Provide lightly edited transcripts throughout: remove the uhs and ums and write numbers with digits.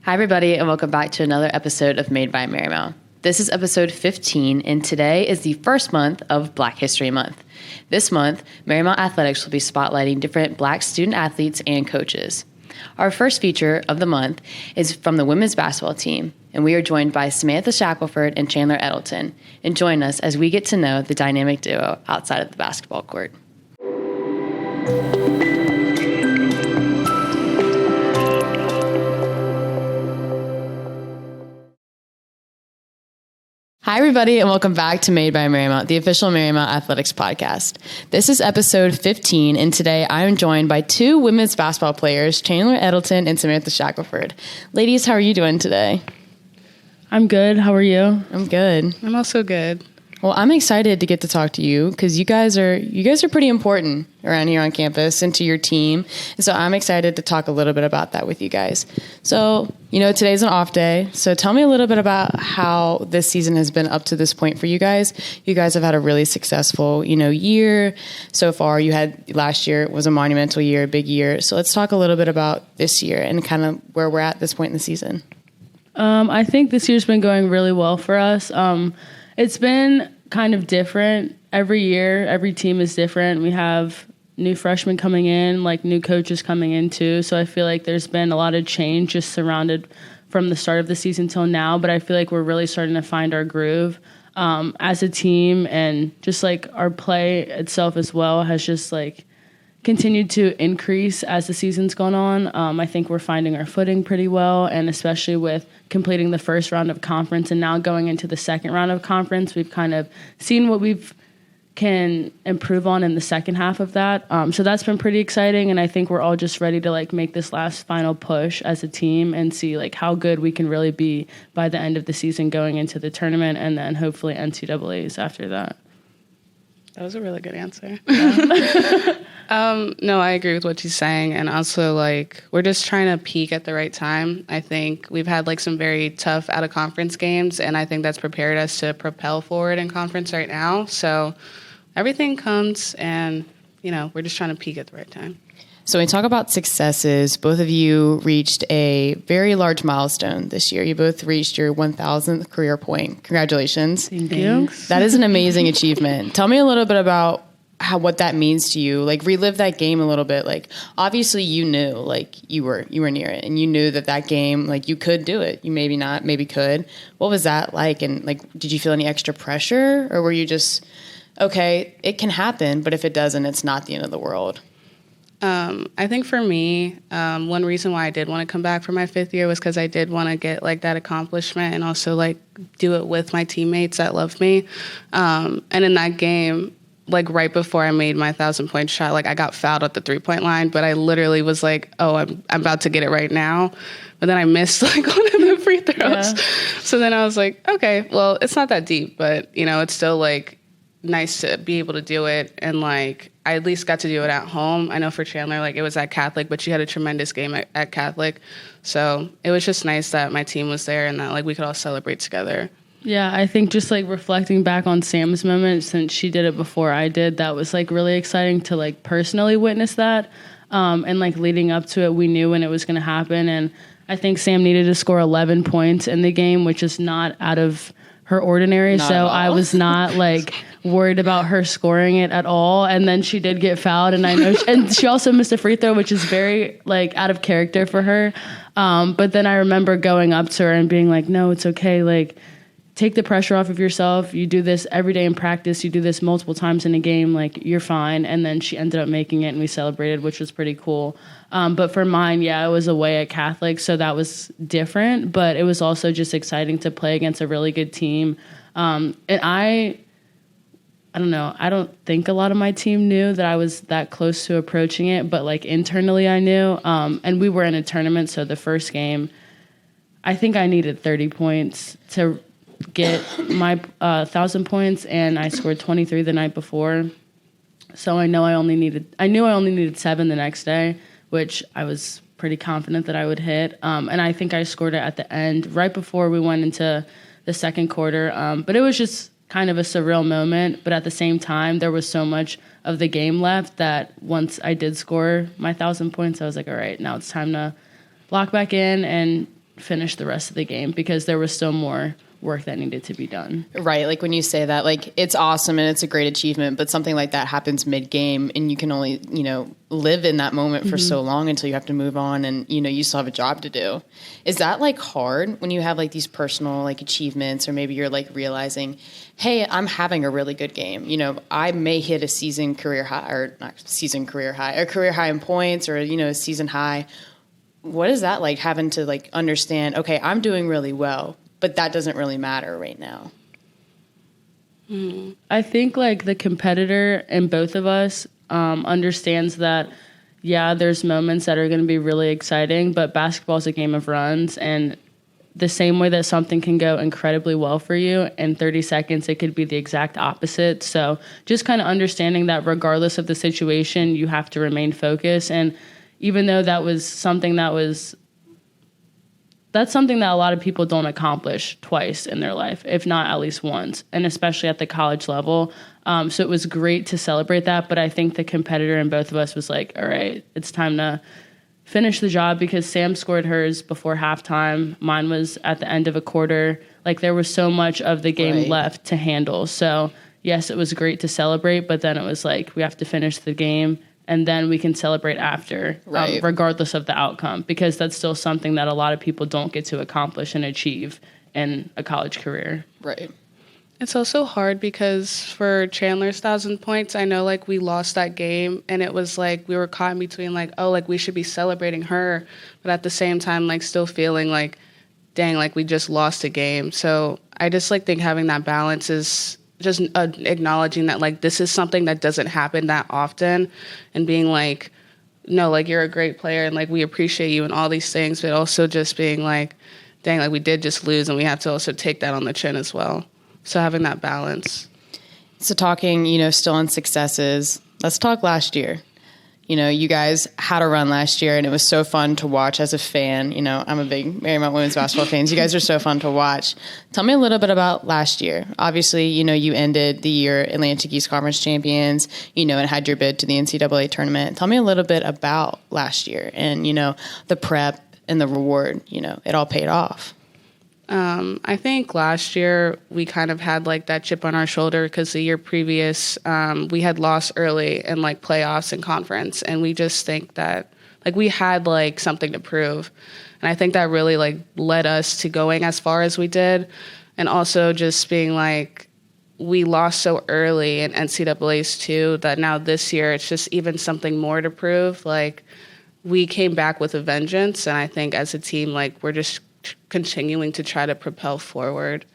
Hi, everybody, and welcome back to another episode of Made by Marymount. This is episode 15, and today is the first month of Black History Month. This month, Marymount Athletics will be spotlighting different Black student athletes and coaches. Our first feature of the month is from the women's basketball team, and we are joined by Symantha Shackelford and Chandler Eddleton. And join us as we get to know the dynamic duo outside of the basketball court. Hi, everybody, and welcome back to Made by Marymount, the official Marymount Athletics podcast. This is episode 15, and today I am joined by two women's basketball players, Chandler Eddleton and Symantha Shackelford. Ladies, how are you doing today? I'm good. How are you? I'm good. I'm also good. Well, I'm excited to get to talk to you because you guys are pretty important around here on campus and to your team. And so I'm excited to talk a little bit about that with you guys. So, today's an off day. So tell me a little bit about how this season has been up to this point for you guys. You guys have had a really successful, year so far. You had last year was a monumental year, a big year. So let's talk a little bit about this year and kind of where we're at this point in the season. I think this year's been going really well for us. It's been kind of different every year. Every team is different. We have new freshmen coming in, like new coaches coming in too. So I feel like there's been a lot of change just surrounded from the start of the season till now. But I feel like we're really starting to find our groove as a team, and just like our play itself as well has just like continued to increase as the season's gone on. I think we're finding our footing pretty well, and especially with completing the first round of conference and now going into the second round of conference, we've kind of seen what we can improve on in the second half of that. So that's been pretty exciting, and I think we're all just ready to like make this last final push as a team and see like how good we can really be by the end of the season going into the tournament, and then hopefully NCAAs after that. That was a really good answer. Yeah. No, I agree with what she's saying. And also, we're just trying to peak at the right time. I think we've had, some very tough out-of-conference games, and I think that's prepared us to propel forward in conference right now. So everything comes, and, we're just trying to peak at the right time. So when we talk about successes, both of you reached a very large milestone this year. You both reached your 1,000th career point. Congratulations. Thank you. That is an amazing achievement. Tell me a little bit about what that means to you. Relive that game a little bit. Obviously you knew, you were near it, and you knew that game, you could do it. You maybe not, maybe could. What was that like? And did you feel any extra pressure, or were you just, okay, it can happen, but if it doesn't, it's not the end of the world? I think for me, one reason why I did want to come back for my fifth year was because I did want to get that accomplishment and also do it with my teammates that love me. And in that game, right before I made my 1,000-point shot, I got fouled at the 3-point line, but I literally was oh, I'm about to get it right now. But then I missed one of the free throws. Yeah. So then I was okay, well, it's not that deep, but it's still nice to be able to do it. And I at least got to do it at home. I know for Chandler, it was at Catholic, but she had a tremendous game at Catholic. So it was just nice that my team was there and that we could all celebrate together. Yeah, I think just reflecting back on Sam's moment, since she did it before I did, that was really exciting to personally witness that. And leading up to it, we knew when it was going to happen. And I think Sam needed to score 11 points in the game, which is not out of her ordinary. Not so I was not worried about her scoring it at all. And then she did get fouled, and I know and she also missed a free throw, which is very out of character for her. But then I remember going up to her and being no, it's okay. Take the pressure off of yourself. You do this every day in practice. You do this multiple times in a game. You're fine. And then she ended up making it, and we celebrated, which was pretty cool. But for mine, it was away at Catholic, so that was different. But it was also just exciting to play against a really good team. And I don't know. I don't think a lot of my team knew that I was that close to approaching it. But internally, I knew. And we were in a tournament, so the first game, I think I needed 30 points to get my 1,000 points, and I scored 23 the night before. So I knew I only needed 7 the next day, which I was pretty confident that I would hit. And I think I scored it at the end, right before we went into the second quarter. But it was just kind of a surreal moment. But at the same time, there was so much of the game left that once I did score my 1,000 points, I was all right, now it's time to lock back in and finish the rest of the game because there was still more work that needed to be done. Right. Like when you say that, like it's awesome and it's a great achievement, but something like that happens mid-game and you can only, live in that moment for so long until you have to move on and, you still have a job to do. Is that like hard when you have like these personal like achievements or maybe you're like realizing, hey, I'm having a really good game. I may hit a career high in points or, a season high. What is that like having to like understand, okay, I'm doing really well, but that doesn't really matter right now? I think like the competitor in both of us understands that, yeah, there's moments that are going to be really exciting, but basketball is a game of runs. And the same way that something can go incredibly well for you, in 30 seconds, it could be the exact opposite. So just kind of understanding that regardless of the situation, you have to remain focused. And even though that's something that a lot of people don't accomplish twice in their life, if not at least once, and especially at the college level. So it was great to celebrate that, but I think the competitor in both of us was like, all right, it's time to finish the job because Sam scored hers before halftime. Mine was at the end of a quarter. Like there was so much of the game left to handle. So yes, it was great to celebrate, but then it was like, we have to finish the game and then we can celebrate after, regardless of the outcome, because that's still something that a lot of people don't get to accomplish and achieve in a college career. Right. It's also hard because for Chandler's 1,000 points, I know like we lost that game and it was like we were caught in between like, oh, like we should be celebrating her, but at the same time like still feeling like, dang, like we just lost a game. So I just like think having that balance is just acknowledging that like this is something that doesn't happen that often and being like, no, like you're a great player and like we appreciate you and all these things, but also just being like, dang, like we did just lose and we have to also take that on the chin as well. So having that balance. So talking, still on successes, let's talk last year. You guys had a run last year and it was so fun to watch as a fan. I'm a big Marymount women's basketball fan. So you guys are so fun to watch. Tell me a little bit about last year. Obviously, you ended the year Atlantic East Conference champions, and had your bid to the NCAA tournament. Tell me a little bit about last year and, the prep and the reward, it all paid off. I think last year we kind of had like that chip on our shoulder because the year previous we had lost early in like playoffs and conference, and we just think that like we had like something to prove, and I think that really like led us to going as far as we did, and also just being like we lost so early in NCAA's too that now this year it's just even something more to prove. Like we came back with a vengeance, and I think as a team like we're just continuing to try to propel forward.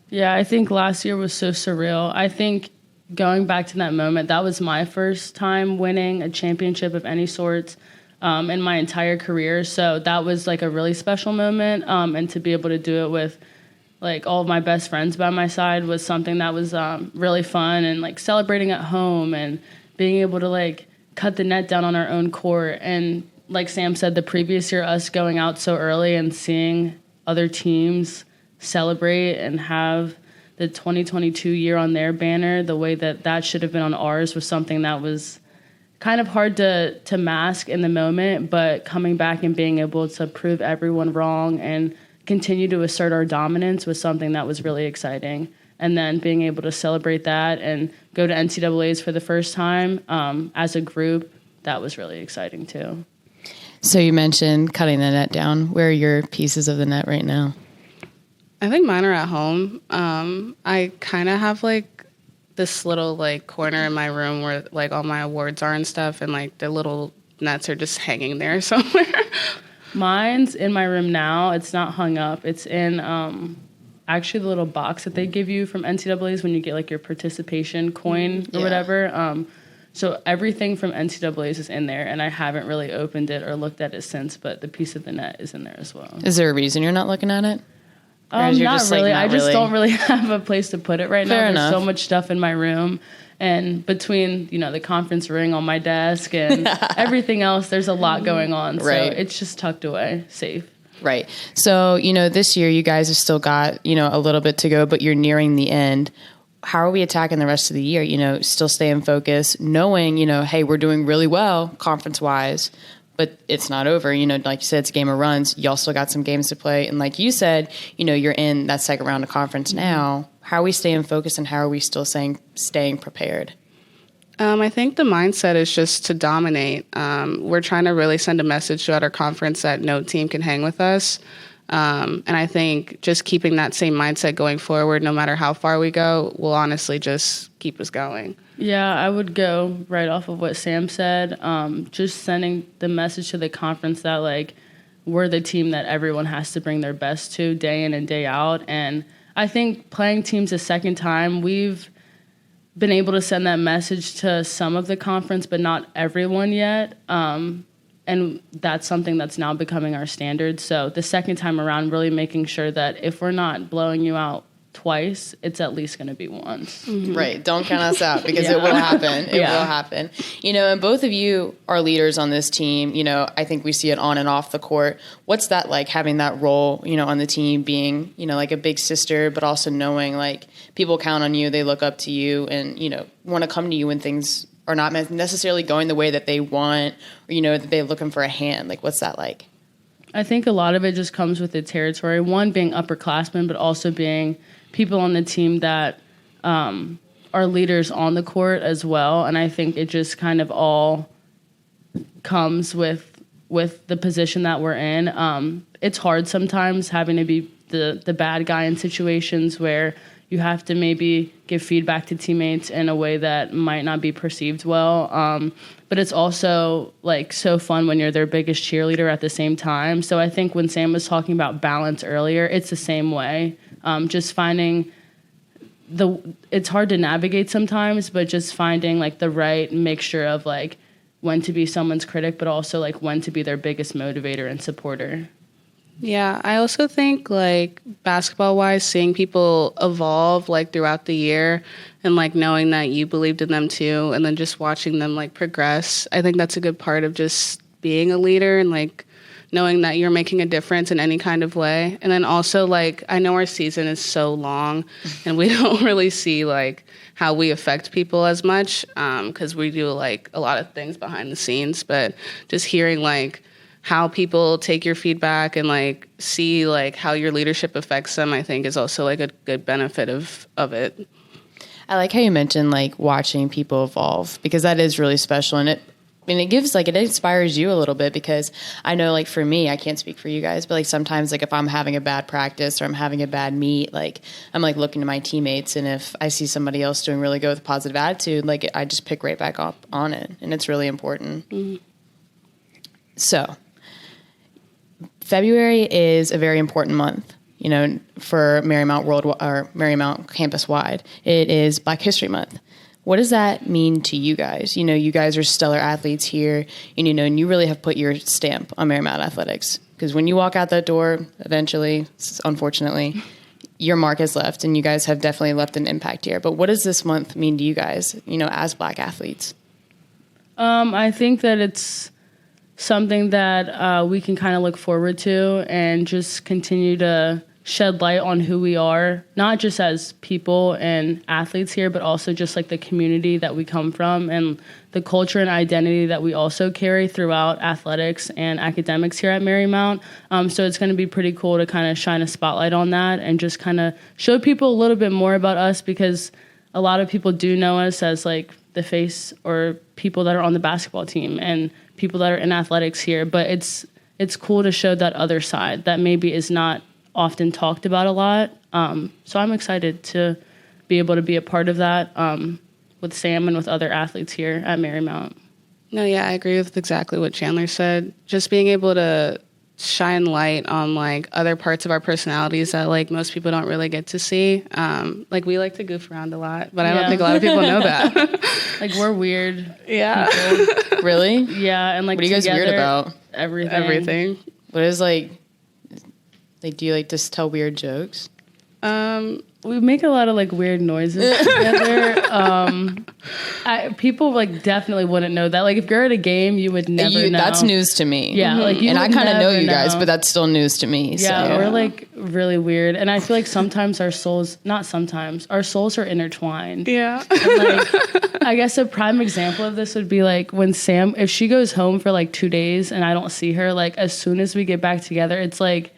Yeah, I think last year was so surreal. I think going back to that moment, that was my first time winning a championship of any sort in my entire career. So that was like a really special moment. And to be able to do it with like all of my best friends by my side was something that was really fun, and like celebrating at home and being able to like cut the net down on our own court. And like Sam said, the previous year, us going out so early and seeing other teams celebrate and have the 2022 year on their banner, the way that should have been on ours was something that was kind of hard to mask in the moment, but coming back and being able to prove everyone wrong and continue to assert our dominance was something that was really exciting. And then being able to celebrate that and go to NCAAs for the first time as a group, that was really exciting too. So you mentioned cutting the net down. Where are your pieces of the net right now? I think mine are at home. I kind of have like this little like corner in my room where like all my awards are and stuff, and like the little nets are just hanging there somewhere. Mine's in my room now. It's not hung up. It's in actually the little box that they give you from NCAAs when you get like your participation coin or whatever. So everything from NCAAs is in there, and I haven't really opened it or looked at it since, but the piece of the net is in there as well. Is there a reason you're not looking at it? Not really. I just don't really have a place to put it right now. There's so much stuff in my room, and between, the conference ring on my desk and everything else, there's a lot going on. Right. So it's just tucked away, safe. Right. So, this year you guys have still got, a little bit to go, but you're nearing the end. How are we attacking the rest of the year? Still staying focused, knowing, hey, we're doing really well conference-wise, but it's not over. You know, like you said, it's a game of runs. Y'all still got some games to play. And like you said, you know, you're in that second round of conference now. How are we staying focused and how are we still staying prepared? I think the mindset is just to dominate. We're trying to really send a message throughout our conference that no team can hang with us. And I think just keeping that same mindset going forward, no matter how far we go, will honestly just keep us going. Yeah, I would go right off of what Sam said. Just sending the message to the conference that, like, we're the team that everyone has to bring their best to day in and day out. And I think playing teams a second time, we've been able to send that message to some of the conference, but not everyone yet. And that's something that's now becoming our standard. So the second time around, really making sure that if we're not blowing you out twice, it's at least going to be once. Mm-hmm. Right. Don't count us out because it will happen. It will happen. You know, and both of you are leaders on this team. You know, I think we see it on and off the court. What's that like, having that role, you know, on the team, being, you know, like a big sister, but also knowing like people count on you, they look up to you and, you know, want to come to you when things are not necessarily going the way that they want, or, you know, that they're looking for a hand. Like, what's that like? I think a lot of it just comes with the territory. One, being upperclassmen, but also being people on the team that are leaders on the court as well. And I think it just kind of all comes with the position that we're in. It's hard sometimes having to be the bad guy in situations where you have to maybe give feedback to teammates in a way that might not be perceived well. But it's also like so fun when you're their biggest cheerleader at the same time. So I think when Sam was talking about balance earlier, it's the same way. Just finding it's hard to navigate sometimes, but just finding like the right mixture of like when to be someone's critic, but also like when to be their biggest motivator and supporter. Yeah, I also think like basketball-wise, seeing people evolve like throughout the year and like knowing that you believed in them too, and then just watching them like progress, I think that's a good part of just being a leader and like knowing that you're making a difference in any kind of way. And then also like I know our season is so long and we don't really see like how we affect people as much because we do like a lot of things behind the scenes, but just hearing like how people take your feedback and like see like how your leadership affects them, I think is also like a good benefit of it. I like how you mentioned like watching people evolve, because that is really special. And it gives like, it inspires you a little bit, because I know like for me, I can't speak for you guys, but like sometimes like if I'm having a bad practice or I'm having a bad meet, like I'm like looking to my teammates, and if I see somebody else doing really good with a positive attitude, like I just pick right back up on it. And it's really important. Mm-hmm. So February is a very important month, you know, for Marymount or Marymount campus wide. It is Black History Month. What does that mean to you guys? You know, you guys are stellar athletes here, and you know, and you really have put your stamp on Marymount Athletics, because when you walk out that door, eventually, unfortunately, your mark is left, and you guys have definitely left an impact here. But what does this month mean to you guys, you know, as Black athletes? I think that it's something that we can kind of look forward to and just continue to shed light on who we are, not just as people and athletes here, but also just like the community that we come from and the culture and identity that we also carry throughout athletics and academics here at Marymount. So it's going to be pretty cool to kind of shine a spotlight on that and just kind of show people a little bit more about us, because a lot of people do know us as like the face or people that are on the basketball team and people that are in athletics here, but it's cool to show that other side that maybe is not often talked about a lot. So I'm excited to be able to be a part of that with Sam and with other athletes here at Marymount. No, yeah, I agree with exactly what Chandler said. Just being able to shine light on like other parts of our personalities that like most people don't really get to see. Like we like to goof around a lot, but I don't think a lot of people know that. Like we're weird. Yeah. Really? Yeah, and like what are you guys weird about? Everything. Everything. What is like do you like just tell weird jokes? We make a lot of like weird noises together. People like definitely wouldn't know that. Like if you're at a game, you would never know. That's news to me. Yeah, like you and I kind of know you guys, know. but that's still news to me. Yeah, so. we're like really weird, and I feel like sometimes our souls are intertwined. Yeah. And, like, I guess a prime example of this would be like when Sam, if she goes home for like 2 days and I don't see her, like as soon as we get back together, it's like,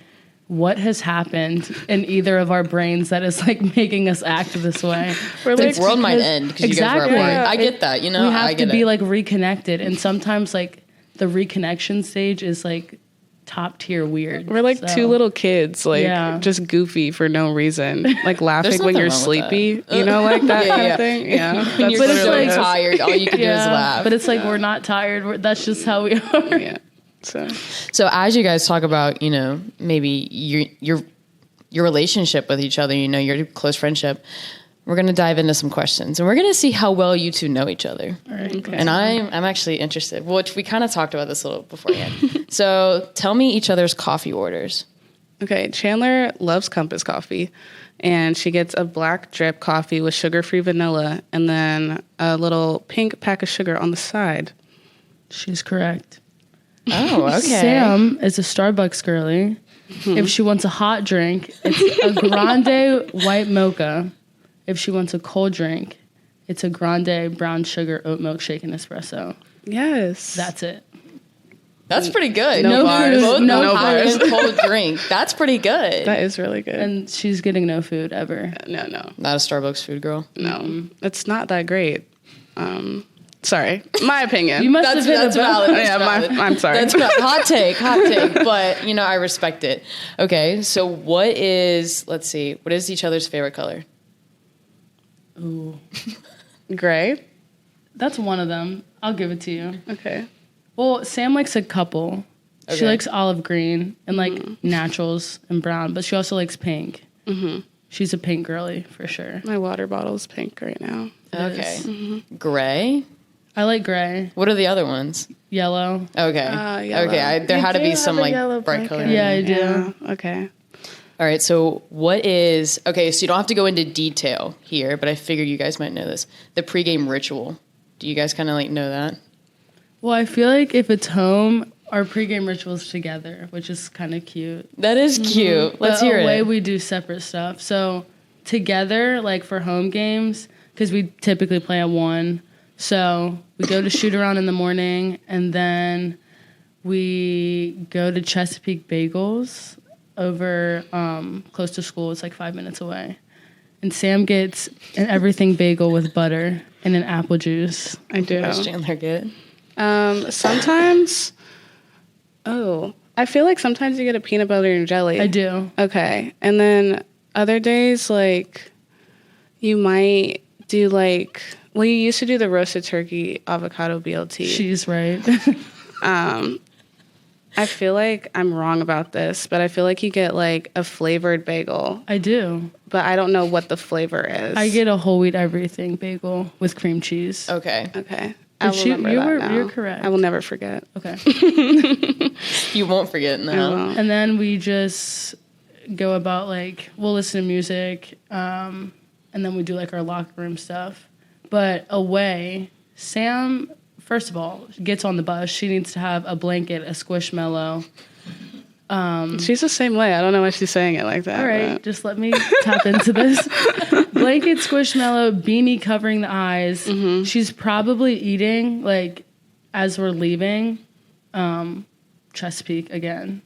what has happened in either of our brains that is like making us act this way? We're like, the world might end because exactly, you guys were apart. I get that, you know. We have to be like reconnected, and sometimes like the reconnection stage is like top tier weird. We're like two little kids, like just goofy for no reason, like laughing when you're sleepy, you know, like that kind of thing. Yeah, when you're just like tired, all you can do is laugh. But it's like we're not tired. That's just how we are. Yeah. So as you guys talk about, you know, maybe your relationship with each other, you know, your close friendship, we're going to dive into some questions and we're going to see how well you two know each other. All right. Okay. And I'm actually interested, which we kind of talked about this a little beforehand. So tell me each other's coffee orders. Okay. Chandler loves Compass coffee, and she gets a black drip coffee with sugar-free vanilla and then a little pink pack of sugar on the side. She's correct. Oh, okay. Sam is a Starbucks girly. Mm-hmm. If she wants a hot drink, it's a grande white mocha. If she wants a cold drink, it's a grande brown sugar oat milk shaken espresso. Yes. That's it. That's pretty good. No bars. Both no hot bars. and cold drink. That's pretty good. That is really good. And she's getting no food ever. No. Not a Starbucks food girl. No. It's not that great. Sorry, my opinion. You must have hit that's valid. Yeah, I'm sorry. That's hot take. But you know, I respect it. Okay, so what is each other's favorite color? Ooh, gray. That's one of them. I'll give it to you. Okay. Well, Sam likes a couple. Okay. She likes olive green and like naturals and brown, but she also likes pink. Mm-hmm. She's a pink girly for sure. My water bottle's pink right now. Okay. Mm-hmm. Gray. I like gray. What are the other ones? Yellow. Okay. Yellow. Okay. There had to be some like bright color. Yeah, I do. Yeah. Okay. All right. So so you don't have to go into detail here, but I figured you guys might know this. The pregame ritual. Do you guys kind of like know that? Well, I feel like if it's home, our pregame ritual's together, which is kind of cute. That is cute. Mm-hmm. Let's hear it. Away we do separate stuff. So together, like for home games, because we typically play at 1. So we go to shoot around in the morning, and then we go to Chesapeake Bagels over close to school. It's like 5 minutes away. And Sam gets an everything bagel with butter and an apple juice. I do. Does Chandler get? Sometimes. Oh, I feel like sometimes you get a peanut butter and jelly. I do. Okay. And then other days, like, you might do, like, well, you used to do the roasted turkey avocado BLT. She's right. I feel like I'm wrong about this, but I feel like you get, like, a flavored bagel. I do. But I don't know what the flavor is. I get a whole wheat everything bagel with cream cheese. Okay. I will remember that now. You're correct. I will never forget. Okay. You won't forget now. And then we just go about, like, we'll listen to music, and then we do, like, our locker room stuff. But away, Sam, first of all, gets on the bus. She needs to have a blanket, a Squishmallow. She's the same way. I don't know why she's saying it like that. All right, just let me tap into this. Blanket, Squishmallow, beanie covering the eyes. Mm-hmm. She's probably eating, like, as we're leaving, Chesapeake again.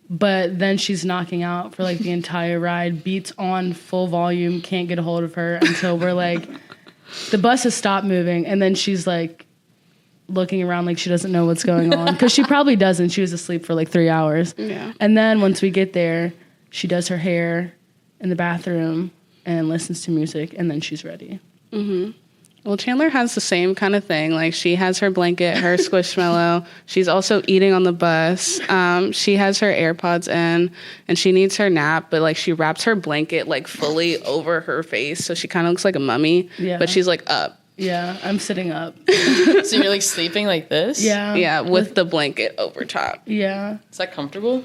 But then she's knocking out for, like, the entire ride. Beats on full volume. Can't get a hold of her until we're, like, the bus has stopped moving. And then she's, like, looking around like she doesn't know what's going on. Because she probably doesn't. She was asleep for, like, 3 hours. Yeah. And then once we get there, she does her hair in the bathroom and listens to music, and then she's ready. Mm-hmm. Well, Chandler has the same kind of thing. Like, she has her blanket, her Squishmallow. She's also eating on the bus. She has her AirPods in, and she needs her nap, but, like, she wraps her blanket, like, fully over her face, so she kind of looks like a mummy, but she's, like, up. Yeah, I'm sitting up. So you're, like, sleeping like this? Yeah. Yeah, with the blanket over top. Yeah. Is that comfortable?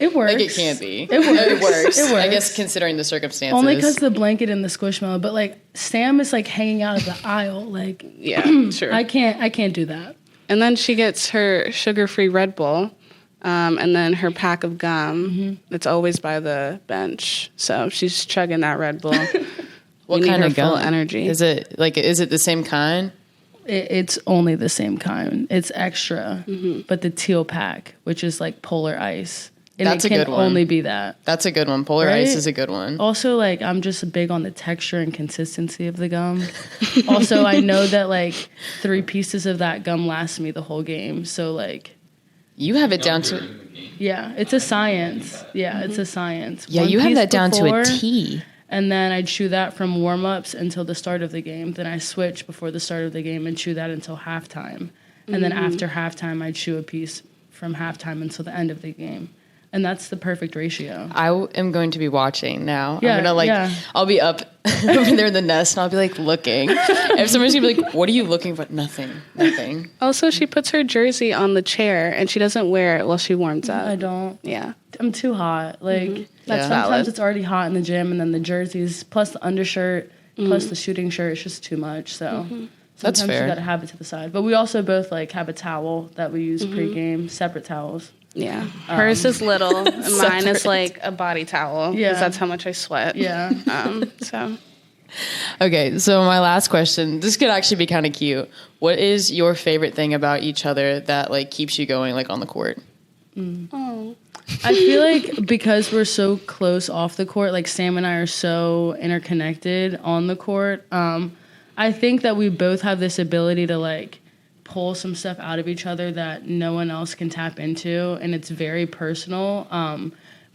It works. Like, it can't be. It works. It works. It works. I guess considering the circumstances. Only because the blanket and the squishmallow. But, like, Sam is, like, hanging out of the aisle. Like, Yeah, sure. I can't do that. And then she gets her sugar-free Red Bull, and then her pack of gum. It's always by the bench. So she's chugging that Red Bull. What kind of full gum? energy? Is it the same kind? It's only the same kind. It's extra. But the teal pack, which is, like, Polar Ice. And That's it a can good one. only be that. That's a good one. Polar Right? Ice is a good one. Also, like, I'm just big on the texture and consistency of the gum. Also, I know that, like, 3 pieces of that gum last me the whole game. So, like, You have it down to... yeah, it's a science. Yeah, it's a science. Yeah, 1 you have piece that down to a before, T. And then I'd chew that from warm-ups until the start of the game. Then I switch before the start of the game and chew that until halftime. And then after halftime, I'd chew a piece from halftime until the end of the game. And that's the perfect ratio. I am going to be watching now. Yeah, I'm going to, I'll be up over there in the nest, and I'll be, like, looking. If somebody's going to be like, what are you looking for? Nothing. Also, she puts her jersey on the chair, and she doesn't wear it while she warms up. I don't. Yeah. I'm too hot. Like, That's sometimes valid. it's already hot in the gym, and then the jerseys, plus the undershirt, plus the shooting shirt, it's just too much. So That's sometimes fair. you gotta have it to the side. But we also both, like, have a towel that we use pregame, separate towels. Yeah. Hers is little, and mine is like a body towel. Yeah. Because that's how much I sweat. Yeah. So Okay, so my last question, this could actually be kind of cute. What is your favorite thing about each other that, like, keeps you going, like, on the court? I feel like because we're so close off the court, like, Sam and I are so interconnected on the court, I think that we both have this ability to, like, pull some stuff out of each other that no one else can tap into, and it's very personal.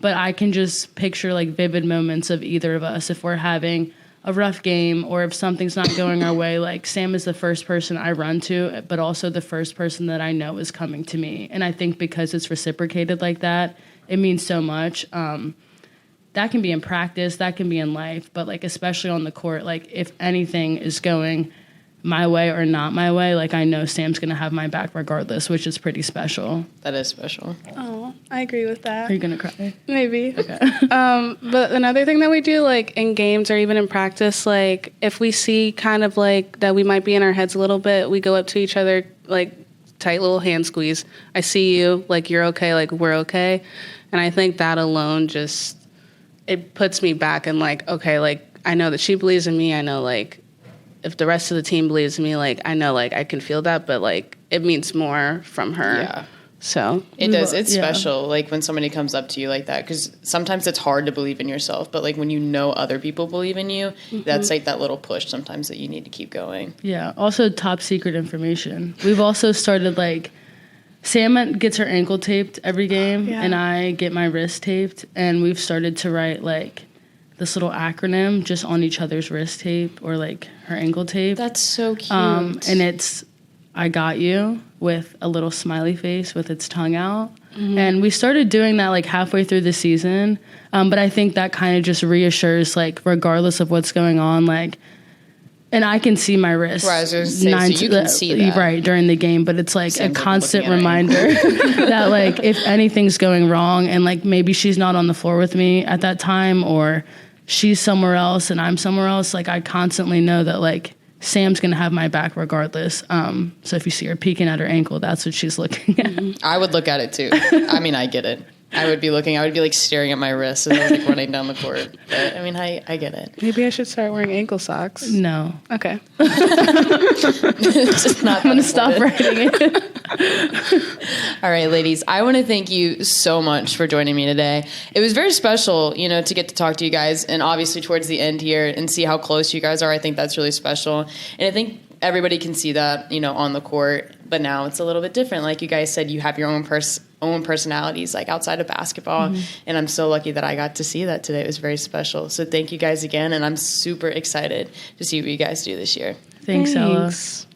But I can just picture, like, vivid moments of either of us if we're having a rough game or if something's not going our way. Like, Sam is the first person I run to, but also the first person that I know is coming to me. And I think because it's reciprocated like that, it means so much. That can be in practice, that can be in life, but, like, especially on the court, like, if anything is going my way or not my way, like, I know Sam's gonna have my back regardless, which is pretty special. That is special. Oh, I agree with that. Are you gonna cry? Maybe. Okay. But another thing that we do, like, in games or even in practice, like, if we see kind of, like, that we might be in our heads a little bit, we go up to each other, like, tight little hand squeeze. I see you, like, you're okay, like, we're okay. And I think that alone just, it puts me back and, like, okay, like, I know that she believes in me. I know, like, if the rest of the team believes in me, like, I know, like, I can feel that, but, like, it means more from her. Yeah. So It does. It's Yeah. special, like, when somebody comes up to you like that, because sometimes it's hard to believe in yourself, but, like, when you know other people believe in you, that's, like, that little push sometimes that you need to keep going. Yeah. Also, top secret information. We've also started, like, Sam gets her ankle taped every game, Yeah. and I get my wrist taped, and we've started to write, like, this little acronym just on each other's wrist tape or, like, her ankle tape. That's so cute. And it's I got you with a little smiley face with its tongue out. And we started doing that, like, halfway through the season. But I think that kind of just reassures, like, regardless of what's going on, like, and I can see my wrist. Right, I was gonna say, so you can see that. Right, during the game, but it's, like, Sam's, a like, constant looking at her reminder that, like, if anything's going wrong and, like, maybe she's not on the floor with me at that time or she's somewhere else and I'm somewhere else, like, I constantly know that, like, Sam's gonna have my back regardless. So if you see her peeking at her ankle, that's what she's looking at. I would look at it too. I mean, I get it. I would be like staring at my wrist as I was, like, running down the court. But I mean, I get it. maybe I should start wearing ankle socks. No, Okay. It's just not I'm gonna stop writing it. All right, ladies, I want to thank you so much for joining me today. It was very special, you know, to get to talk to you guys, and obviously towards the end here and see how close you guys are. I think that's really special. And I think everybody can see that, you know, on the court, but now it's a little bit different. Like you guys said, you have your own personalities, like, outside of basketball, and I'm so lucky that I got to see that today. It was very special. So thank you guys again, and I'm super excited to see what you guys do this year. Thanks, Ella. Thanks.